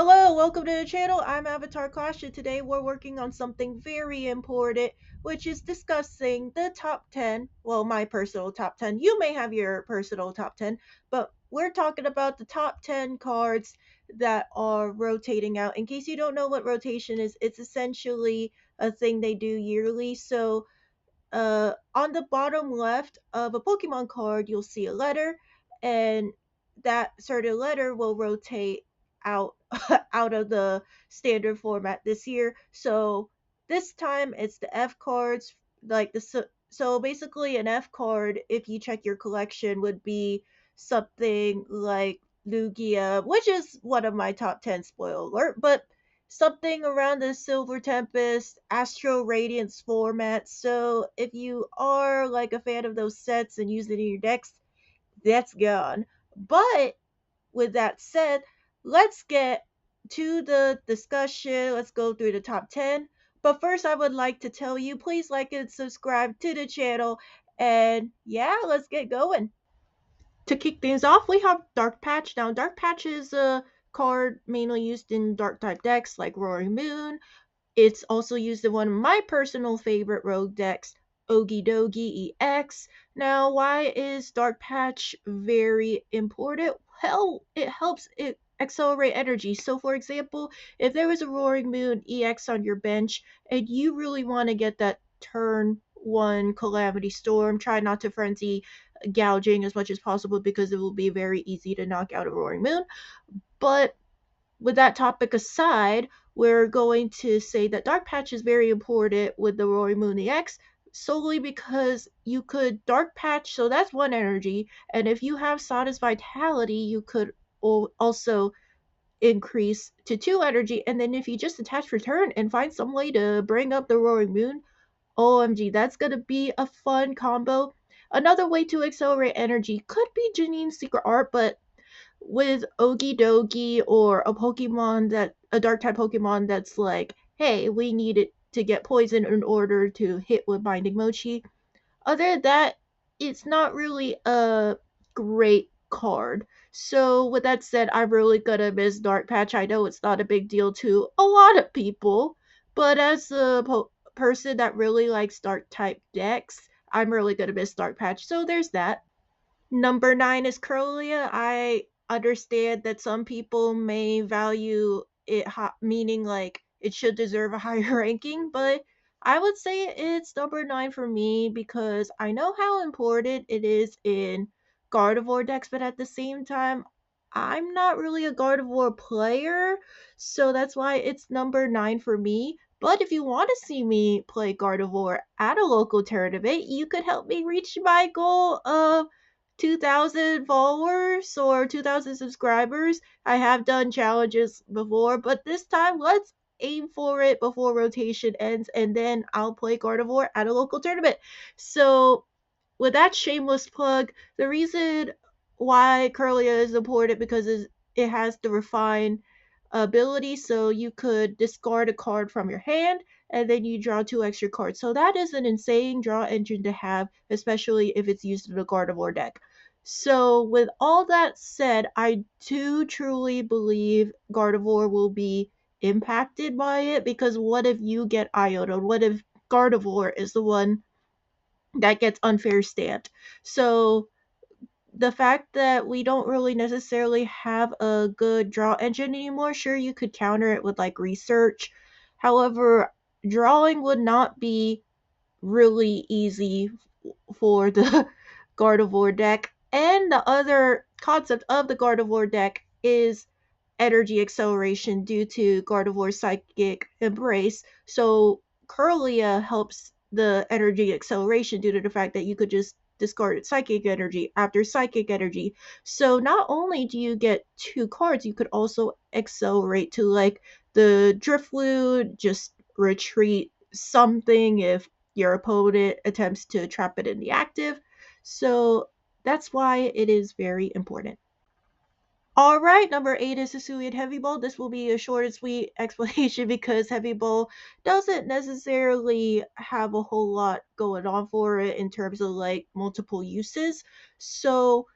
Hello, welcome to the channel. I'm Avatar Klash, and today we're working on something very important, which is discussing the top 10. Well, my personal top 10. You may have your personal top 10, but we're talking about the top 10 cards that are rotating out. In case you don't know what rotation is, it's essentially a thing they do yearly. So, on the bottom left of a Pokemon card, you'll see a letter, and that certain letter will rotate out out of the standard format this year. So this time it's the F cards, like so basically an F card, if you check your collection, would be something like Lugia, which is one of my top 10, spoiler alert, but something around the Silver Tempest, Astro Radiance format. So if you are like a fan of those sets and use it in your decks, that's gone. But with that said, let's get to the discussion. Let's go through the top 10. But first, I would like to tell you, please like and subscribe to the channel. And yeah, let's get going. To kick things off, we have Dark Patch. Now, Dark Patch is a card mainly used in dark type decks like Roaring Moon. It's also used in one of my personal favorite rogue decks, Ogie Dogie EX. Now, why is Dark Patch very important? Well, it helps it accelerate energy. So, for example, if there was a Roaring Moon EX on your bench and you really want to get that turn one Calamity Storm, try not to frenzy gouging as much as possible because it will be very easy to knock out a Roaring Moon. But with that topic aside, we're going to say that Dark Patch is very important with the Roaring Moon EX solely because you could Dark Patch, so that's one energy, and if you have Sada's Vitality, you could also increase to two energy, and then if you just attach Return and find some way to bring up the Roaring Moon, OMG, that's gonna be a fun combo. Another way to accelerate energy could be Janine's Secret Art, but with Ogie Dogie or a dark type Pokemon that's like, hey, we need it to get poison in order to hit with Binding Mochi. Other than that, it's not really a great card. So with that said, I'm really gonna miss Dark Patch. I know it's not a big deal to a lot of people, but as a person that really likes dark type decks, I'm really gonna miss Dark Patch. So there's that. Number 9 is Coria. I understand that some people may value it meaning like it should deserve a higher ranking, but I would say it's number 9 for me because I know how important it is in Gardevoir decks, but at the same time, I'm not really a Gardevoir player, so that's why it's number 9 for me. But if you want to see me play Gardevoir at a local tournament, you could help me reach my goal of 2,000 followers or 2,000 subscribers. I have done challenges before, but this time let's aim for it before rotation ends, and then I'll play Gardevoir at a local tournament. So, with that shameless plug, the reason why Curlia is important because it has the refine ability, so you could discard a card from your hand and then you draw two extra cards. So that is an insane draw engine to have, especially if it's used in a Gardevoir deck. So with all that said, I do truly believe Gardevoir will be impacted by it because what if you get Iota? What if Gardevoir is the one that gets unfair stamped? So the fact that we don't really necessarily have a good draw engine anymore, sure, you could counter it with like research. However, drawing would not be really easy for the Gardevoir deck. And the other concept of the Gardevoir deck is energy acceleration due to Gardevoir's Psychic Embrace. So Curlia helps the energy acceleration due to the fact that you could just discard psychic energy after psychic energy. So not only do you get two cards, you could also accelerate to like the Drifloon, just retreat something if your opponent attempts to trap it in the active. So that's why it is very important. All right, number 8 is Hisuian Heavy Ball. This will be a short and sweet explanation because Heavy Ball doesn't necessarily have a whole lot going on for it in terms of like multiple uses. So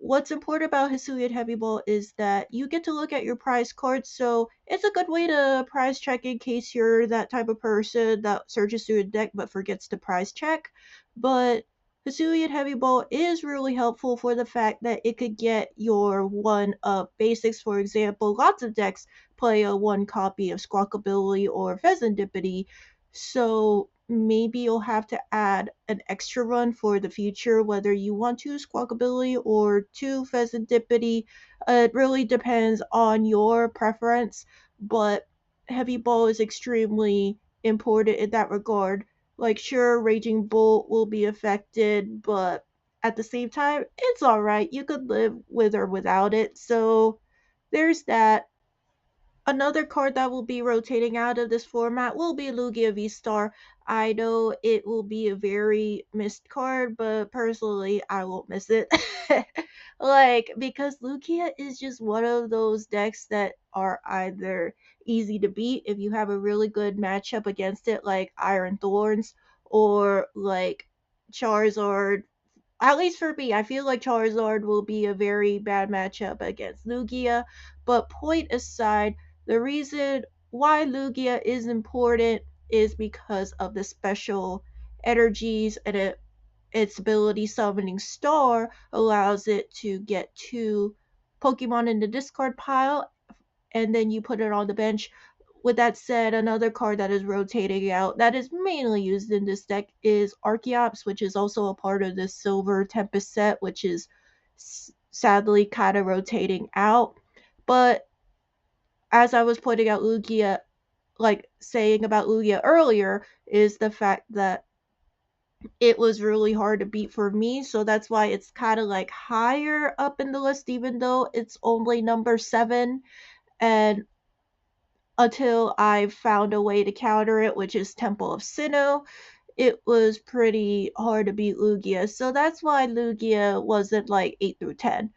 what's important about Hisuian Heavy Ball is that you get to look at your prize cards, so it's a good way to prize check in case you're that type of person that searches through a deck but forgets to prize check. But Hisuian Heavy Ball is really helpful for the fact that it could get your one basics. For example, lots of decks play a one copy of Squawkabilly or Pheasantipity, so maybe you'll have to add an extra run for the future, whether you want to Squawkabilly or to Pheasantipity. It really depends on your preference, but Heavy Ball is extremely important in that regard. Like, sure, Raging Bolt will be affected, but at the same time, it's alright. You could live with or without it. So, there's that. Another card that will be rotating out of this format will be Lugia V Star. I know it will be a very missed card, but personally, I won't miss it. Like, because Lugia is just one of those decks that are either easy to beat if you have a really good matchup against it, like Iron Thorns, or like Charizard. At least for me, I feel like Charizard will be a very bad matchup against Lugia. But point aside, the reason why Lugia is important is because of the special energies and its ability summoning Star allows it to get two Pokemon in the discard pile and then you put it on the bench. With that said, another card that is rotating out that is mainly used in this deck is Archeops, which is also a part of the Silver Tempest set, which is sadly kind of rotating out. But as I was pointing out Lugia, like saying about Lugia earlier, is the fact that it was really hard to beat for me, so that's why it's kind of like higher up in the list, even though it's only number 7. And until I found a way to counter it, which is Temple of Sinnoh, it was pretty hard to beat Lugia. So that's why Lugia wasn't like 8 through 10.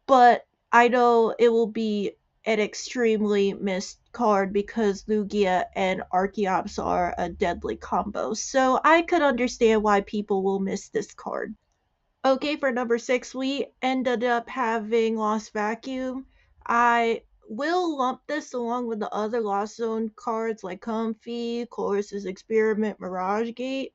But I know it will be an extremely missed card because Lugia and Archeops are a deadly combo. So I could understand why people will miss this card. Okay, for number 6, we ended up having Lost Vacuum. I will lump this along with the other Lost Zone cards like Comfy, Chorus's Experiment, Mirage Gate,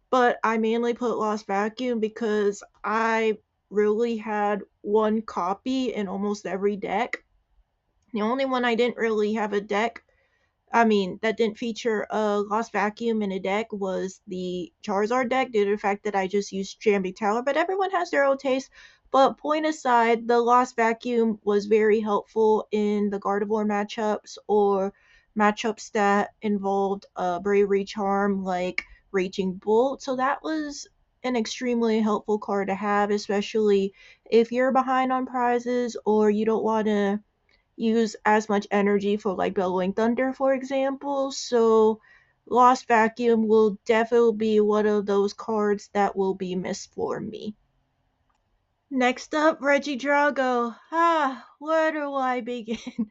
but I mainly put Lost Vacuum because I really had one copy in almost every deck. The only one I didn't really have a deck that didn't feature a Lost Vacuum in a deck was the Charizard deck due to the fact that I just used Jambi Tower, but everyone has their own taste. But point aside, the Lost Vacuum was very helpful in the Gardevoir matchups or matchups that involved Bravery Charm like Raging Bolt. So that was an extremely helpful card to have, especially if you're behind on prizes or you don't want to use as much energy for like Bellowing Thunder, for example. So Lost Vacuum will definitely be one of those cards that will be missed for me. Next up, Reggie Drago. Where do I begin?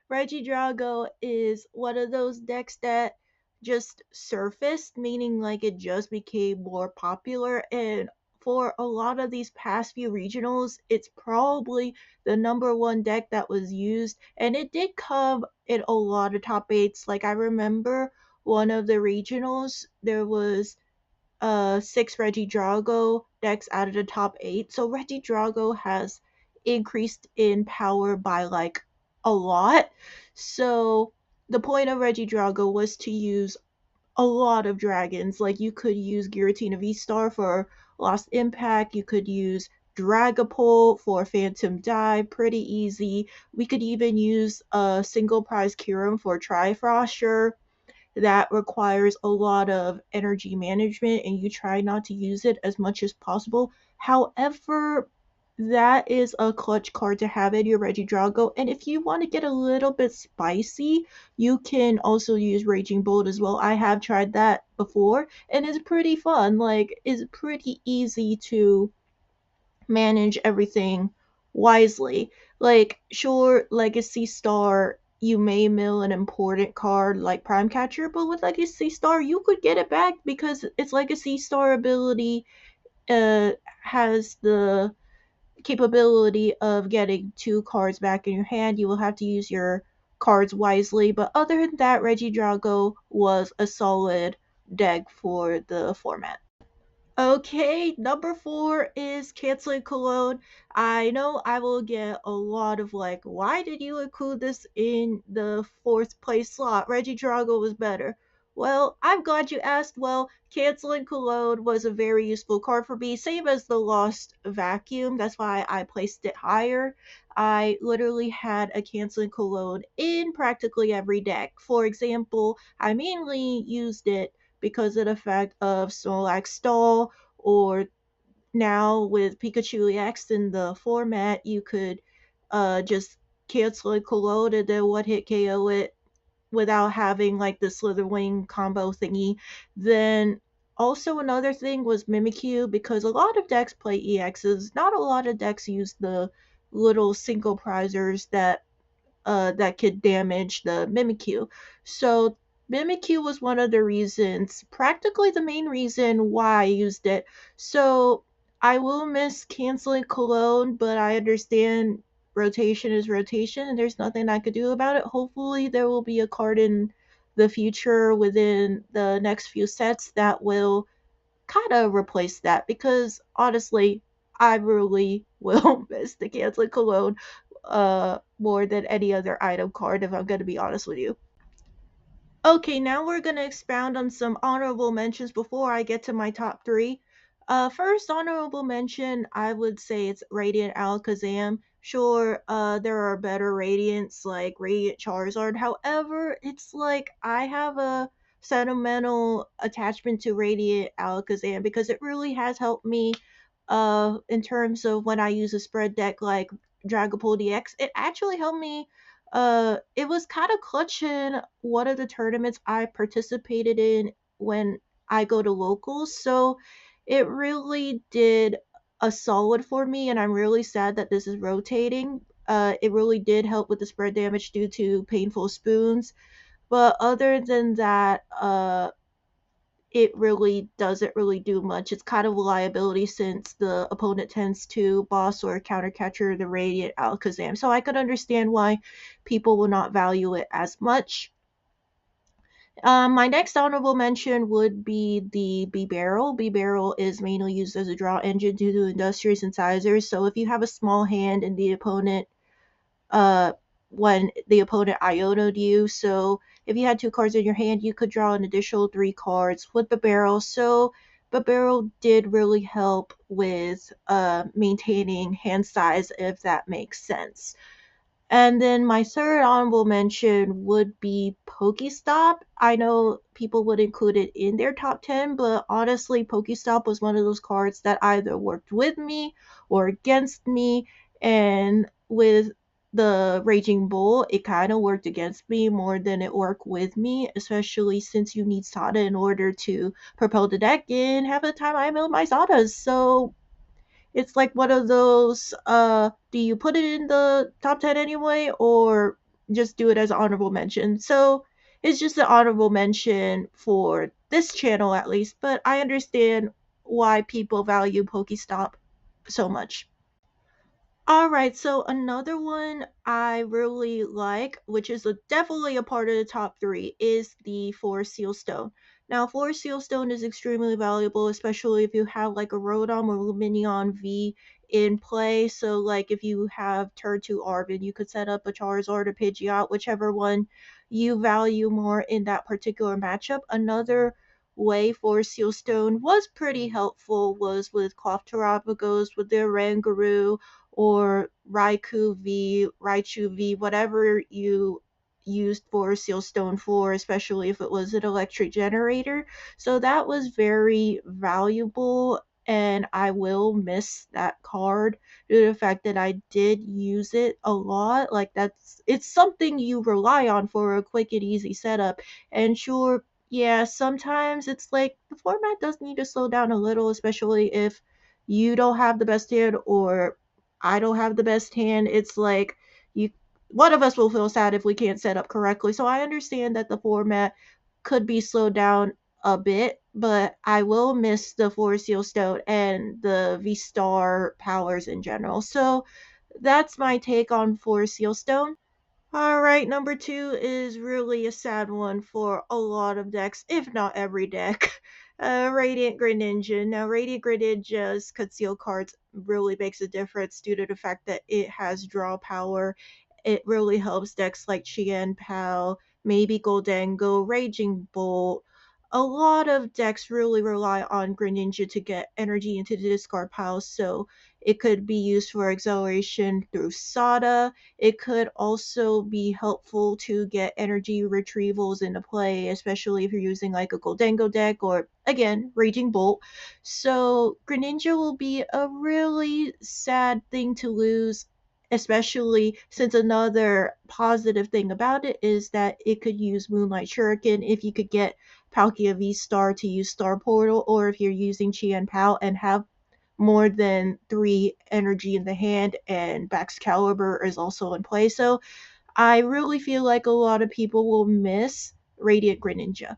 Reggie Drago is one of those decks that just surfaced, meaning like it just became more popular. And for a lot of these past few regionals, it's probably the number one deck that was used. And it did come in a lot of top eights. Like I remember one of the regionals, there was 6 Reggie Drago decks out of the top 8. So Reggie Drago has increased in power by like a lot. So the point of Reggie Drago was to use a lot of dragons. Like you could use Giratina V-Star for Lost Impact. You could use Dragapult for Phantom Dive. Pretty easy. We could even use a single prize Kyurem for Trifrosher that requires a lot of energy management and you try not to use it as much as possible. However, that is a clutch card to have in your Reggie Drago. And if you want to get a little bit spicy, you can also use Raging Bolt as well. I have tried that before and it's pretty fun. Like, it's pretty easy to manage everything wisely. Like, sure, Legacy Star, you may mill an important card like Prime Catcher, but with Legacy Star, you could get it back because its Legacy Star ability has the capability of getting two cards back in your hand. You will have to use your cards wisely. But other than that, Reggie Drago was a solid deck for the format. Okay, number four is canceling Cologne. I know I will get a lot of like, why did you include this in the fourth place slot? Reggie Drago was better. Well, I'm glad you asked. Well, canceling Cologne was a very useful card for me, same as the Lost Vacuum. That's why I placed it higher. I literally had a canceling Cologne in practically every deck. For example, I mainly used it because of the fact of Snorlax Doll, or now with Pikachu EX in the format, you could just cancel a Colog and then one hit KO it without having like the Slitherwing combo thingy. Then also another thing was Mimikyu, because a lot of decks play EXs. Not a lot of decks use the little single prizers that could damage the Mimikyu. So Mimikyu was one of the reasons, practically the main reason why I used it. So I will miss canceling Cologne, but I understand rotation is rotation and there's nothing I could do about it. Hopefully there will be a card in the future within the next few sets that will kind of replace that, because honestly, I really will miss the Cancel Cologne more than any other item card, if I'm going to be honest with you. Okay, now we're going to expound on some honorable mentions before I get to my top three. First honorable mention, I would say it's Radiant Alakazam. Sure, there are better Radiants like Radiant Charizard. However, it's like I have a sentimental attachment to Radiant Alakazam because it really has helped me in terms of when I use a spread deck like Dragapult DX. It actually helped me. It was kind of clutch in one of the tournaments I participated in when I go to locals. So it really did a solid for me, and I'm really sad that this is rotating. It really did help with the spread damage due to painful spoons. But other than that, it really doesn't really do much. It's kind of a liability since the opponent tends to boss or counter catcher the Radiant Alakazam. So I could understand why people will not value it as much. My next honorable mention would be the B Barrel. B Barrel is mainly used as a draw engine due to industrious incisors. So if you have a small hand and the opponent uh, when the opponent ionoed you. So if you had two cards in your hand, you could draw an additional three cards with the barrel. So the barrel did really help with maintaining hand size, if that makes sense. And then my third honorable mention would be Pokestop. I know people would include it in their top 10, but honestly, Pokestop was one of those cards that either worked with me or against me. And with the Raging Bull, it kind of worked against me more than it worked with me, especially since you need Sada in order to propel the deck. And half the time I mill my Sadas. So it's like one of those, do you put it in the top 10 anyway, or just do it as an honorable mention? So it's just an honorable mention for this channel at least, but I understand why people value Pokestop so much. All right, so another one I really like, which is definitely a part of the top three, is the Forest Seal Stone. Now, Forest Seal Stone is extremely valuable, especially if you have like a Rotom or Lumineon V in play. So, like if you have turn 2 Arven, you could set up a Charizard or Pidgeot, whichever one you value more in that particular matchup. Another way Forest Seal Stone was pretty helpful was with Cloth Terapagos, with their Rangaroo, or Raichu V, whatever you used for Seal Stone for, especially if it was an electric generator. So that was very valuable, and I will miss that card due to the fact that I did use it a lot. Like it's something you rely on for a quick and easy setup. And sure, yeah, sometimes it's like the format does need to slow down a little, especially if you don't have the best hand or I don't have the best hand. It's like you one of us will feel sad if we can't set up correctly. So I understand that the format could be slowed down a bit, but I will miss the Forest Seal Stone and the V Star powers in general. So that's my take on Forest Seal Stone. Alright, number two is really a sad one for a lot of decks, if not every deck. Radiant Greninja. Now, Radiant Greninja's concealed cards really makes a difference due to the fact that it has draw power. It really helps decks like Chien Pao, maybe Goldengo, Raging Bolt. A lot of decks really rely on Greninja to get energy into the discard pile, so it could be used for acceleration through Sada. It could also be helpful to get energy retrievals into play, especially if you're using like a Goldengo deck or, again, Raging Bolt. So, Greninja will be a really sad thing to lose, especially since another positive thing about it is that it could use Moonlight Shuriken if you could get Palkia V Star to use Star Portal, or if you're using Chien Pao and have more than three energy in the hand, and Baxcalibur is also in play. So I really feel like a lot of people will miss Radiant Greninja.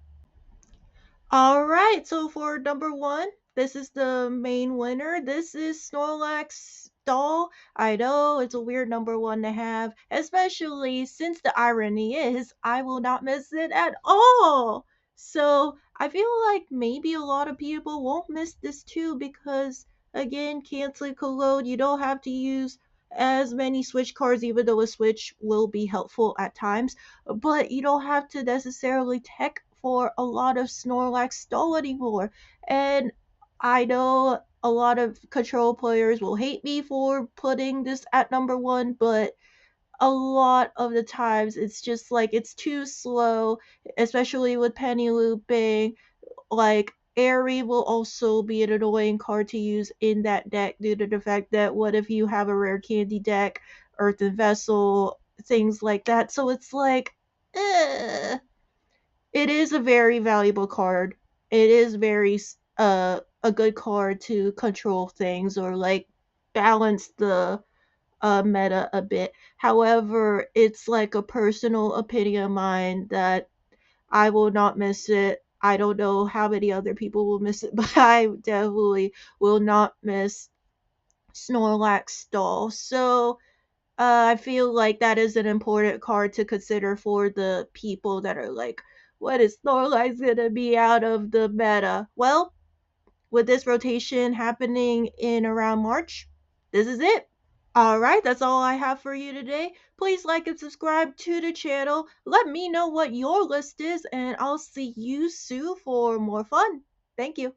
All right, so for number one, this is the main winner. This is Snorlax Doll. I know it's a weird number one to have, especially since the irony is I will not miss it at all. So I feel like maybe a lot of people won't miss this too because, again, canceling Colog, you don't have to use as many switch cards, even though a switch will be helpful at times, but you don't have to necessarily tech for a lot of Snorlax Doll anymore. And I know a lot of control players will hate me for putting this at number one, but a lot of the times it's just like it's too slow, especially with penny looping. Like Airy will also be an annoying card to use in that deck due to the fact that what if you have a rare candy deck, Earthen Vessel, things like that. So it's like, eh. It is a very valuable card. It is very a good card to control things or like balance the meta a bit. However, it's like a personal opinion of mine that I will not miss it. I don't know how many other people will miss it, but I definitely will not miss Snorlax Doll. So I feel like that is an important card to consider for the people that are like, what is Snorlax gonna be out of the meta? Well, with this rotation happening in around March, this is it. Alright, that's all I have for you today. Please like and subscribe to the channel. Let me know what your list is, and I'll see you soon for more fun. Thank you.